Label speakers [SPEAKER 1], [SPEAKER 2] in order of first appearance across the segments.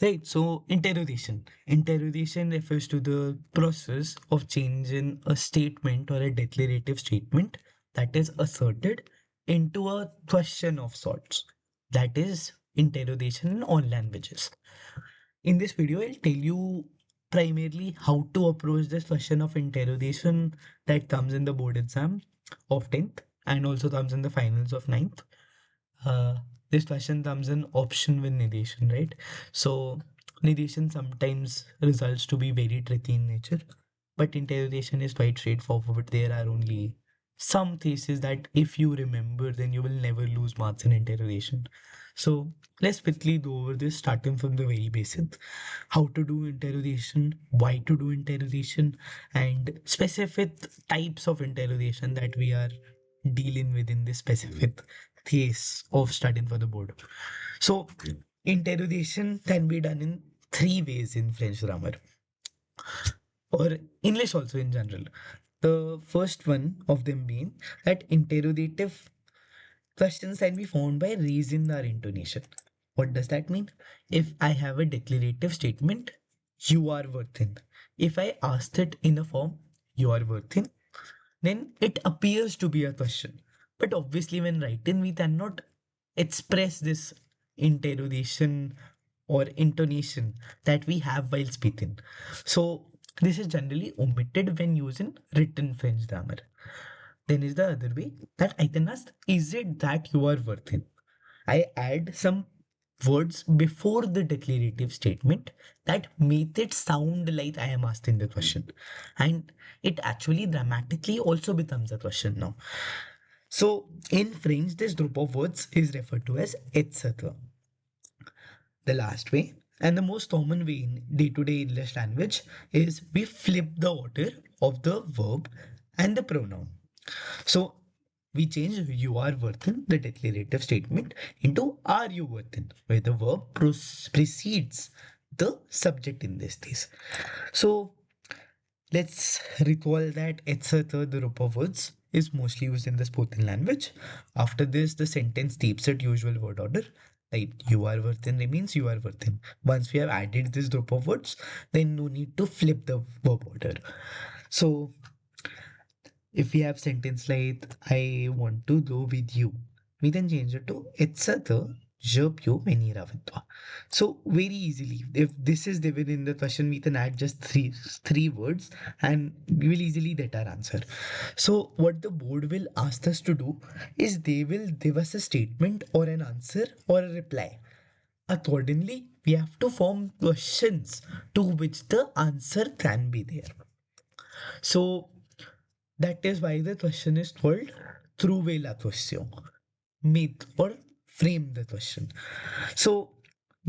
[SPEAKER 1] Right, so interrogation. Interrogation refers to the process of changing a statement or a declarative statement that is asserted into a question of sorts. That is interrogation in all languages. In this video, I'll tell you primarily how to approach this question of interrogation that comes in the board exam of 10th and also comes in the finals of ninth. This question comes in option with negation, right? So negation sometimes results to be very tricky in nature, but interrogation is quite straightforward. There are only some cases that if you remember, then you will never lose marks in interrogation. So let's quickly go over this, starting from the very basic. How to do interrogation, why to do interrogation, and specific types of interrogation that we are dealing with in this specific case of studying for the board. So, interrogation can be done in three ways in French grammar or English also in general. The first one of them being that interrogative questions can be found by raising our intonation. What does that mean? If I have a declarative statement, you are worthy. If I asked it in a form, you are worthy, then it appears to be a question. But obviously, when written, we cannot express this interrogation or intonation that we have while speaking. So, this is generally omitted when using written French grammar. Then is the other way that I can ask, is it that you are worthy? I add some words before the declarative statement that make it sound like I am asking the question. And it actually dramatically also becomes a question now. So in French, this group of words is referred to as et-ce. The last way and the most common way in day-to-day English language is we flip the order of the verb and the pronoun. So we change you are worthen, the declarative statement, into are you worthen, where the verb precedes the subject in this case. So let's recall that it's a third group of words is mostly used in the spoken language. After this, the sentence keeps its usual word order. Like you are worthen remains you are worthen. Once we have added this group of words, then no need to flip the verb order. So if we have sentence like I want to go with you, we then change it to it's a the job you venira vidva. So very easily, if this is given in the question, we can add just three words and we will easily get our answer. So what the board will ask us to do is they will give us a statement or an answer or a reply. Accordingly, we have to form questions to which the answer can be there. So that is why the question is called trouver la question. Make or frame the question. So,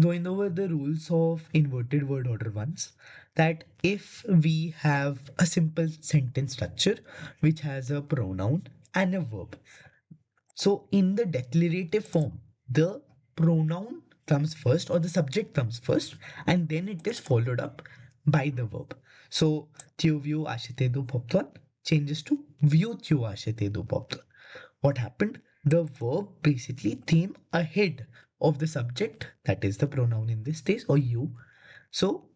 [SPEAKER 1] going over the rules of inverted word order once, that if we have a simple sentence structure which has a pronoun and a verb, so in the declarative form, the pronoun comes first or the subject comes first and then it is followed up by the verb. So Tio view ashite do popton changes to view tio ashite do popton. What happened? The verb basically came ahead of the subject, that is the pronoun in this case, or you. So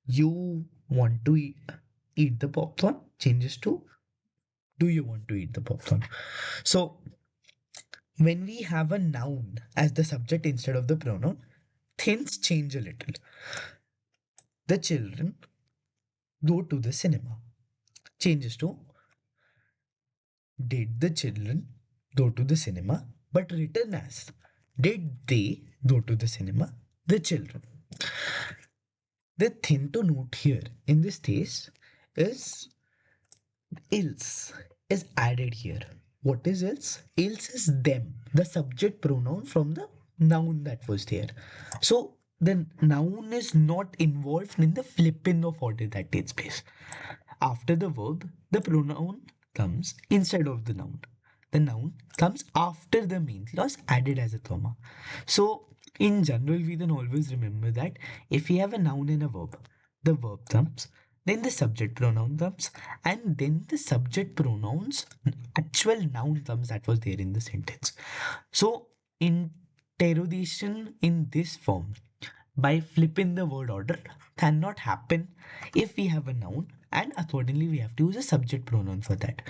[SPEAKER 1] you want to eat the popcorn changes to do you want to eat the popcorn? So when we have a noun as the subject instead of the pronoun, things change a little. The children go to the cinema changes to did the children go to the cinema, but written as did they go to the cinema? The children. The thing to note here in this case is else is added here. What is else? Else is them, the subject pronoun from the noun that was there. So the noun is not involved in the flipping of order that takes place. After the verb, the pronoun comes instead of the noun. The noun comes after the main clause added as a comma. So in general, we can always remember that if we have a noun and a verb, the verb comes, then the subject pronoun comes, and then the subject pronoun's actual noun comes that was there in the sentence. So interrogation in this form by flipping the word order cannot happen if we have a noun, and accordingly we have to use a subject pronoun for that.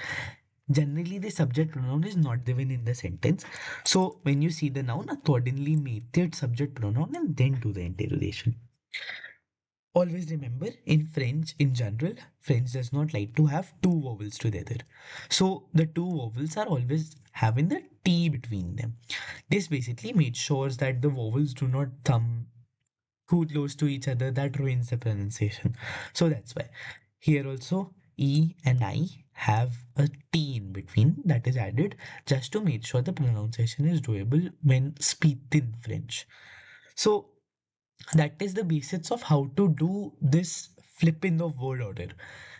[SPEAKER 1] Generally, the subject pronoun is not given in the sentence. So when you see the noun, accordingly make it subject pronoun and then do the interrogation. Always remember, in French in general, French does not like to have two vowels together. So the two vowels are always having the T between them. This basically makes sure that the vowels do not come too close to each other, that ruins the pronunciation. So that's why here also E and I have a T in between that is added just to make sure the pronunciation is doable when speaking French. So that is the basics of how to do this flipping of word order,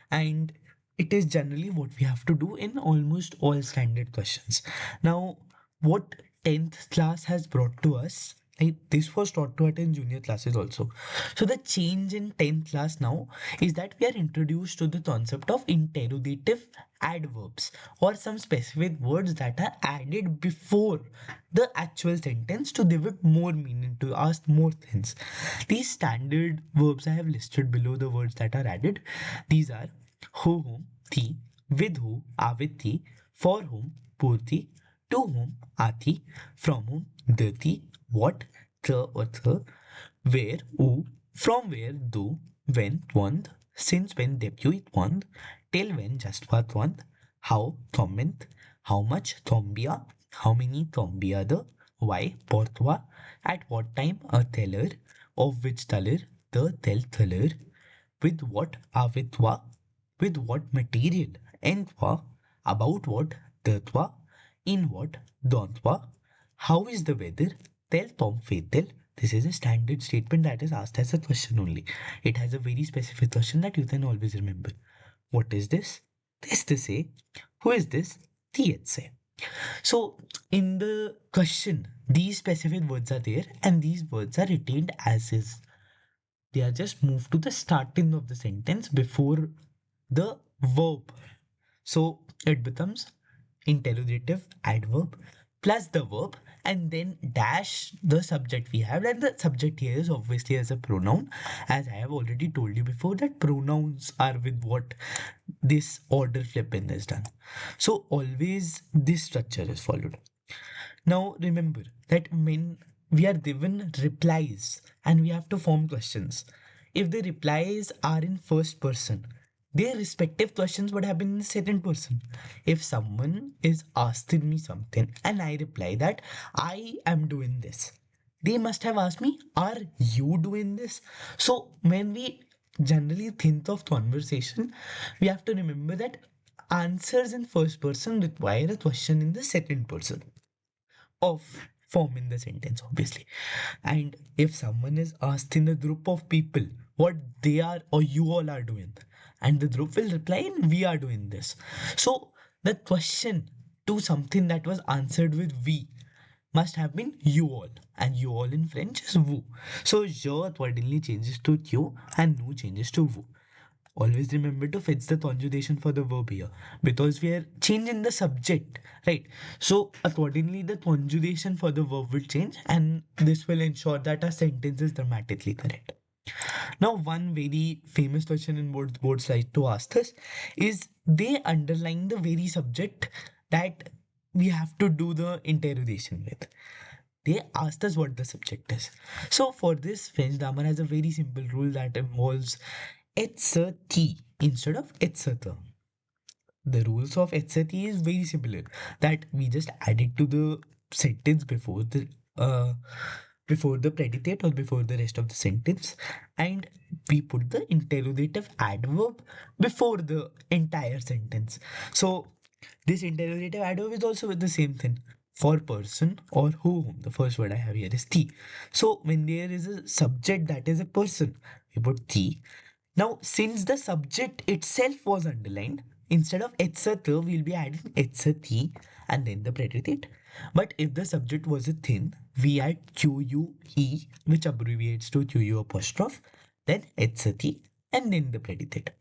[SPEAKER 1] and it is generally what we have to do in almost all standard questions. Now, what 10th class has brought to us, like this was taught to us in junior classes also. So the change in 10th class now is that we are introduced to the concept of interrogative adverbs, or some specific words that are added before the actual sentence to give it more meaning, to ask more things. These standard verbs I have listed below the words that are added. These are who, whom, thee, with who, aviti, for whom, purti, to whom, ati, from whom, dati, what, the or the, where, who, from where, do, when, want, since when, debut, want, till when, just what, want, how, comment, how much, tombia, how many, tombia, the, why, portwa, at what time, a teller, of which teller, the tel teller, with what, avitwa, with what material, entwa, about what, dirtwa, in what, dontwa, how is the weather, tel tom fetel. This is a standard statement that is asked as a question only. It has a very specific question that you can always remember. What is this? This say. Who is this? The say. So in the question, these specific words are there and these words are retained as is. They are just moved to the starting of the sentence before the verb. So it becomes interrogative adverb plus the verb and then dash the subject we have. And the subject here is obviously as a pronoun. As I have already told you before, that pronouns are with what this order flipping is done. So always this structure is followed. Now remember that when we are given replies and we have to form questions, if the replies are in first person, their respective questions would have been in second person. If someone is asking me something and I reply that I am doing this, they must have asked me, are you doing this? So when we generally think of conversation, we have to remember that answers in first person require a question in the second person of forming the sentence, obviously. And if someone is asked in a group of people what they are or you all are doing, and the group will reply in we are doing this. So the question to something that was answered with we must have been you all, and you all in French is vous. So je accordingly changes to tu and nous changes to vous. Always remember to fix the conjugation for the verb here because we are changing the subject, right? So accordingly the conjugation for the verb will change and this will ensure that our sentence is grammatically correct. Now one very famous question in boards like to ask us is they underline the very subject that we have to do the interrogation with. They asked us what the subject is. So for this, French grammar has a very simple rule that involves être instead of etc. The rules of etc is very similar. That we just add it to the sentence uh, before the predicate or before the rest of the sentence, and we put the interrogative adverb before the entire sentence. So this interrogative adverb is also with the same thing. For person or whom, the first word I have here is the. So when there is a subject that is a person, we put the. Now, since the subject itself was underlined, instead of etc, we'll be adding etc and then the predicate. But if the subject was a thin, we add QUE, which abbreviates to QU apostrophe, then etc and then the predicate.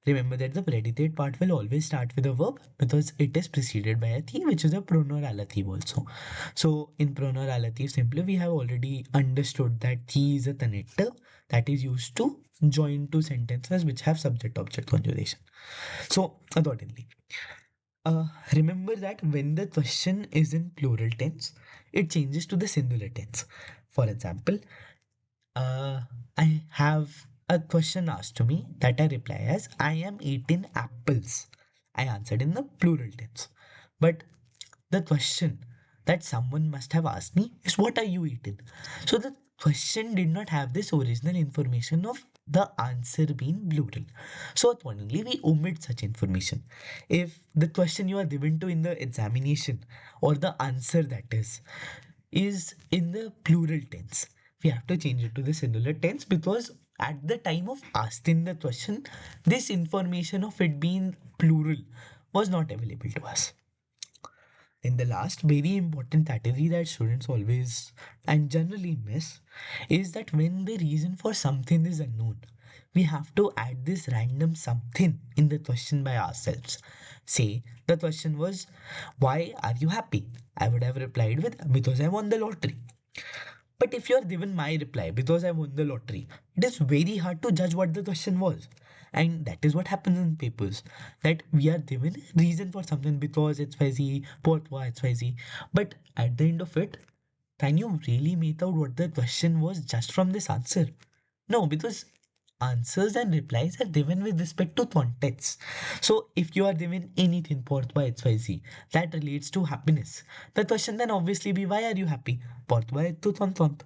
[SPEAKER 1] Remember that the predicate part will always start with a verb because it is preceded by a theme, which is a pronoun-relative also. So in pronoun-relative, simply we have already understood that the is a connector that is used to join two sentences which have subject-object conjugation. So accordingly, remember that when the question is in plural tense, it changes to the singular tense. For example, uh, I have a question asked to me that I reply as I am eating apples. I answered in the plural tense. But the question that someone must have asked me is what are you eating? So the question did not have this original information of the answer being plural. So accordingly, we omit such information. If the question you are given to in the examination or the answer that is in the plural tense, we have to change it to the singular tense because at the time of asking the question, this information of it being plural was not available to us. In the last very important category that students always and generally miss is that when the reason for something is unknown, we have to add this random something in the question by ourselves. Say the question was, why are you happy? I would have replied with, because I won the lottery. But if you are given my reply because I won the lottery, it is very hard to judge what the question was. And that is what happens in papers. That we are given reason for something because it's XYZ, pourquoi it's XYZ. But at the end of it, can you really make out what the question was just from this answer? No, because answers and replies are given with respect to context. So if you are given anything pourquoi XYZ that relates to happiness, the question then obviously be why are you happy? Pourquoi tu tant tant?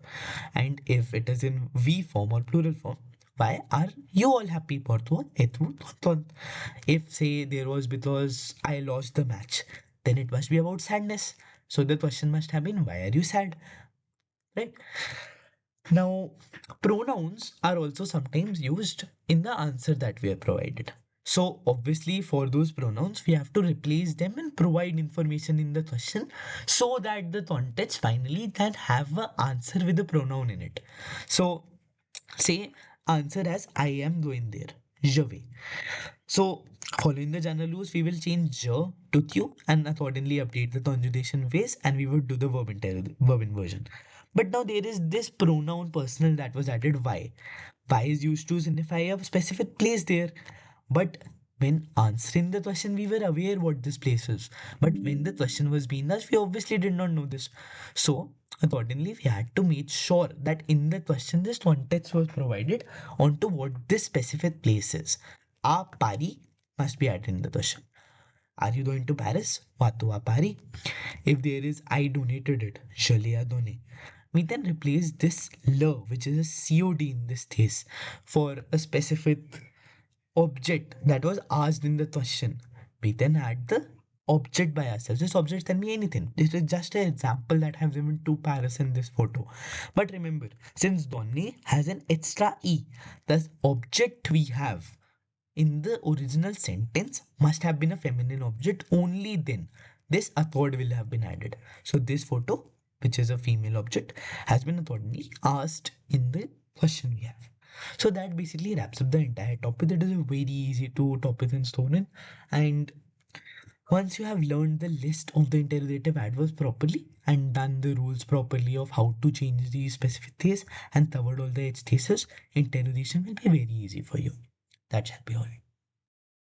[SPEAKER 1] And if it is in V form or plural form, why are you all happy? Pourquoi tu tant tant? If say there was because I lost the match, then it must be about sadness. So the question must have been why are you sad? Right? Now, pronouns are also sometimes used in the answer that we have provided. So, obviously, for those pronouns, we have to replace them and provide information in the question so that the context finally can have an answer with a pronoun in it. So, say answer as I am going there. Je vais. So, following the general rules, we will change je to tu and accordingly update the conjugation phase and we would do the verb inversion. But now there is this pronoun personal that was added y. Y is used to signify a specific place there. But when answering the question, we were aware what this place is. But when the question was being asked, we obviously did not know this. So, accordingly, we had to make sure that in the question, this context was provided onto what this specific place is. A pari must be added in the question. Are you going to Paris? Vatua pari. If there is I donated it, je l'ai donné. We then replace this le, which is a COD in this case, for a specific object that was asked in the question. We then add the object by ourselves. This object can be anything. This is just an example that I have given to Paris in this photo. But remember, since Donne has an extra E, the object we have in the original sentence must have been a feminine object. Only then this athod will have been added. So this photo, which is a female object, has been accordingly asked in the question we have. So that basically wraps up the entire topic. It is a very easy to topic in student. And once you have learned the list of the interrogative adverbs properly and done the rules properly of how to change these specific things and covered all the edge cases, interrogation will be very easy for you. That shall be all.